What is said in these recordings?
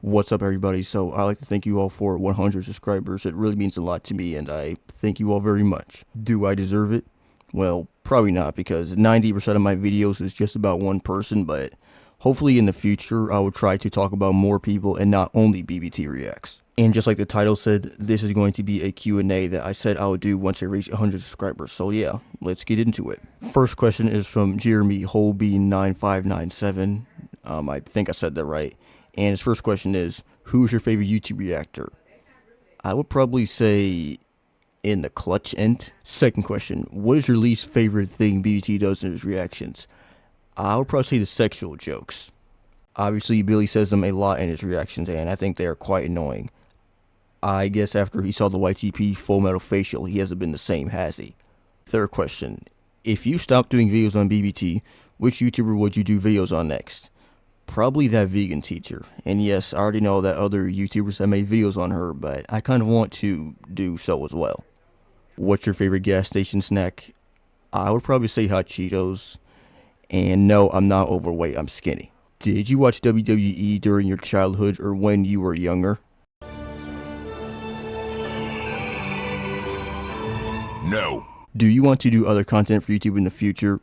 What's up, everybody? So I'd like to thank you all for 100 subscribers. It really means a lot to me, and I thank you all very much. Do I deserve it? Well, probably not, because 90% of my videos is just about one person, but hopefully in the future I will try to talk about more people and not only BBT Reacts. And just like the title said, this is going to be a Q&A that I said I would do once I reach 100 subscribers. So yeah, let's get into it. First question is from Jeremy Holbein9597. I think I said that right. And his first question is, who's your favorite YouTube reactor? I would probably say in the clutch end. Second question, what is your least favorite thing BBT does in his reactions? I would probably say the sexual jokes. Obviously, Billy says them a lot in his reactions, and I think they are quite annoying. I guess after he saw the YTP Full Metal Facial, he hasn't been the same, has he? Third question, if you stopped doing videos on BBT, which YouTuber would you do videos on next? Probably that vegan teacher. And yes, I already know that other YouTubers have made videos on her, but I kind of want to do so as well. What's your favorite gas station snack? I would probably say hot Cheetos. And no, I'm not overweight, I'm skinny. Did you watch WWE during your childhood or when you were younger? No. Do you want to do other content for YouTube in the future?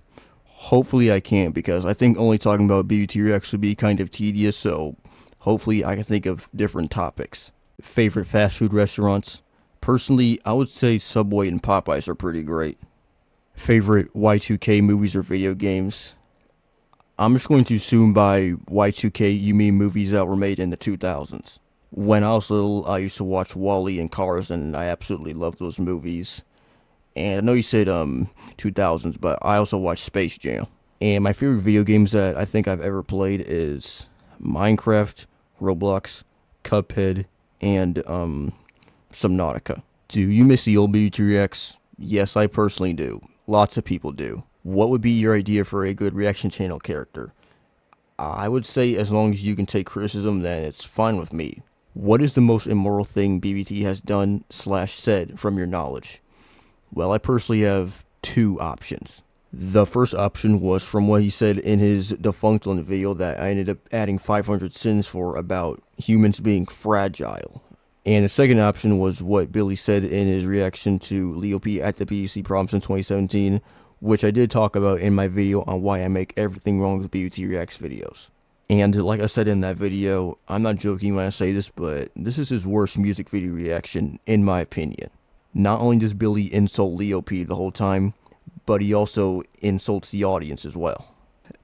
Hopefully I can, because I think only talking about BBT Reacts would be kind of tedious, so hopefully I can think of different topics. Favorite fast food restaurants? Personally, I would say Subway and Popeyes are pretty great. Favorite Y2K movies or video games? I'm just going to assume by Y2K you mean movies that were made in the 2000s. When I was little, I used to watch Wall-E and Cars, and I absolutely loved those movies. And I know you said 2000s, but I also watched Space Jam. And my favorite video games that I think I've ever played is Minecraft, Roblox, Cuphead, and Subnautica. Do you miss the old BBT Reacts? Yes, I personally do. Lots of people do. What would be your idea for a good reaction channel character? I would say as long as you can take criticism, then it's fine with me. What is the most immoral thing BBT has done / said from your knowledge? Well, I personally have two options. The first option was from what he said in his defunct one video that I ended up adding 500 sins for about humans being fragile. And the second option was what Billy said in his reaction to Leo P at the PUC proms in 2017, which I did talk about in my video on why I make everything wrong with BBT Reacts videos. And like I said in that video, I'm not joking when I say this, but this is his worst music video reaction, in my opinion. Not only does Billy insult Leo P the whole time, but he also insults the audience as well.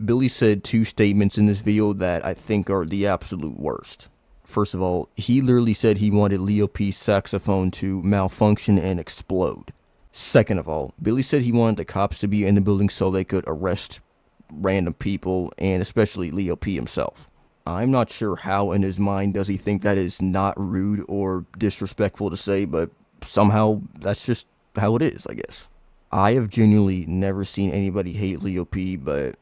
Billy said two statements in this video that I think are the absolute worst. First of all, he literally said he wanted Leo P's saxophone to malfunction and explode. Second of all, Billy said he wanted the cops to be in the building so they could arrest random people, and especially Leo P himself. I'm not sure how in his mind does he think that is not rude or disrespectful to say, but somehow that's just how it is, I guess. I have genuinely never seen anybody hate Leo P, but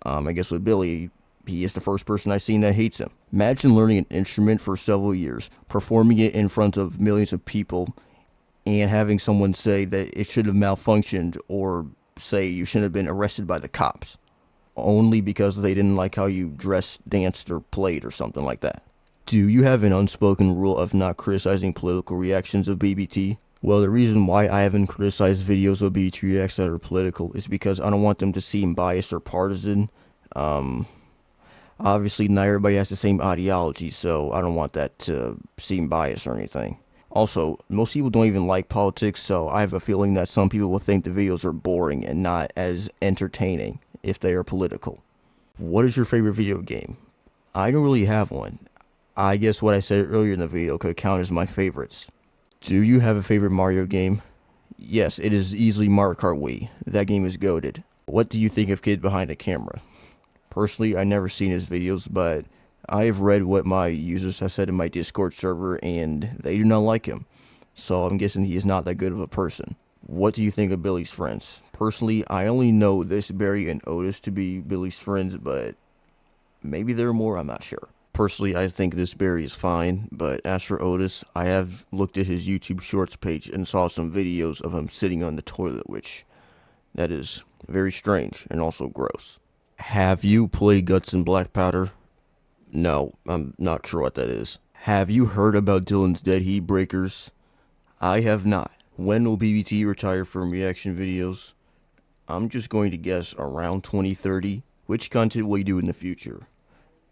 I guess with Billy, he is the first person I've seen that hates him. Imagine learning an instrument for several years, performing it in front of millions of people, and having someone say that it should have malfunctioned or say you shouldn't have been arrested by the cops, only because they didn't like how you dressed, danced, or played or something like that. Do you have an unspoken rule of not criticizing political reactions of BBT? Well, the reason why I haven't criticized videos of BBT Reacts that are political is because I don't want them to seem biased or partisan. Obviously not everybody has the same ideology, so I don't want that to seem biased or anything. Also, most people don't even like politics, so I have a feeling that some people will think the videos are boring and not as entertaining if they are political. What is your favorite video game? I don't really have one. I guess what I said earlier in the video could count as my favorites. Do you have a favorite Mario game? Yes, it is easily Mario Kart Wii. That game is goated. What do you think of Kid Behind the Camera? Personally, I've never seen his videos, but I have read what my users have said in my Discord server, and they do not like him. So I'm guessing he is not that good of a person. What do you think of Billy's friends? Personally, I only know this Barry and Otis to be Billy's friends, but maybe there are more, I'm not sure. Personally, I think this Barry is fine, but as for Otis, I have looked at his YouTube Shorts page and saw some videos of him sitting on the toilet, which that is very strange and also gross. Have you played Guts and Black Powder? No, I'm not sure what that is. Have you heard about Dylan's Dead Heat Breakers? I have not. When will BBT retire from reaction videos? I'm just going to guess around 2030. Which content will you do in the future?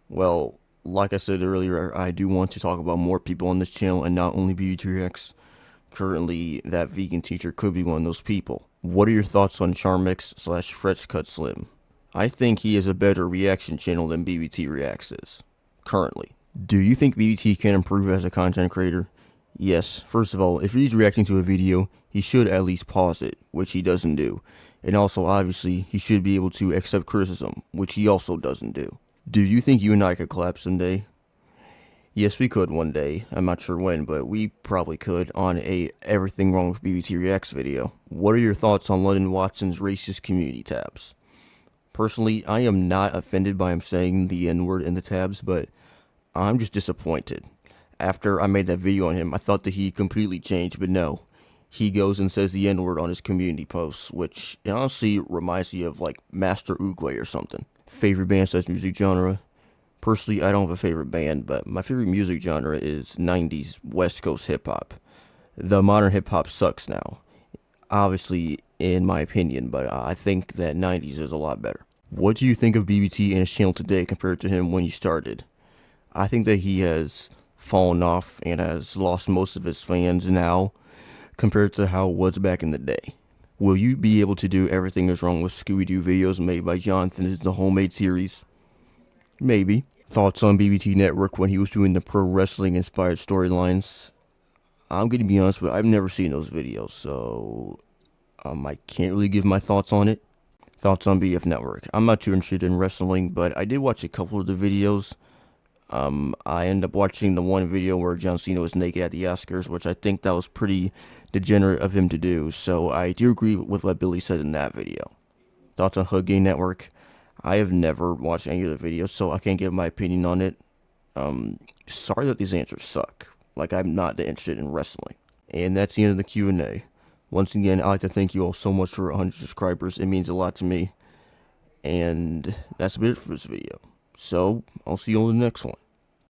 Well, like I said earlier, I do want to talk about more people on this channel and not only BBT Reacts. Currently, that vegan teacher could be one of those people. What are your thoughts on Charmix slash FreshCut Slim? I think he is a better reaction channel than BBT Reacts is, currently. Do you think BBT can improve as a content creator? Yes. First of all, if he's reacting to a video, he should at least pause it, which he doesn't do. And also, obviously, he should be able to accept criticism, which he also doesn't do. Do you think you and I could collab someday? Yes, we could one day. I'm not sure when, but we probably could on a Everything Wrong with BBT Reacts video. What are your thoughts on London Watson's racist community tabs? Personally, I am not offended by him saying the N-word in the tabs, but I'm just disappointed. After I made that video on him, I thought that he completely changed, but no. He goes and says the N-word on his community posts, which honestly reminds me of like Master Oogway or something. Favorite band slash music genre? Personally, I don't have a favorite band, but my favorite music genre is 90s West Coast hip-hop. The modern hip-hop sucks now. Obviously, in my opinion, but I think that 90s is a lot better. What do you think of BBT and his channel today compared to him when he started? I think that he has fallen off and has lost most of his fans now compared to how it was back in the day. Will you be able to do Everything Is Wrong with Scooby-Doo videos made by Jonathan as the Homemade series? Maybe. Thoughts on BBT Network when he was doing the pro wrestling inspired storylines? I'm going to be honest with you, I've never seen those videos, so I can't really give my thoughts on it. Thoughts on BF Network? I'm not too interested in wrestling, but I did watch a couple of the videos. I ended up watching the one video where John Cena was naked at the Oscars, which I think that was pretty degenerate of him to do, so I do agree with what Billy said in that video. Thoughts on Hood Game Network? I have never watched any of the videos, so I can't give my opinion on it. Sorry that these answers suck. Like, I'm not that interested in wrestling. And that's the end of the Q&A. Once again, I'd like to thank you all so much for 100 subscribers. It means a lot to me. And that's about it for this video. So, I'll see you on the next one.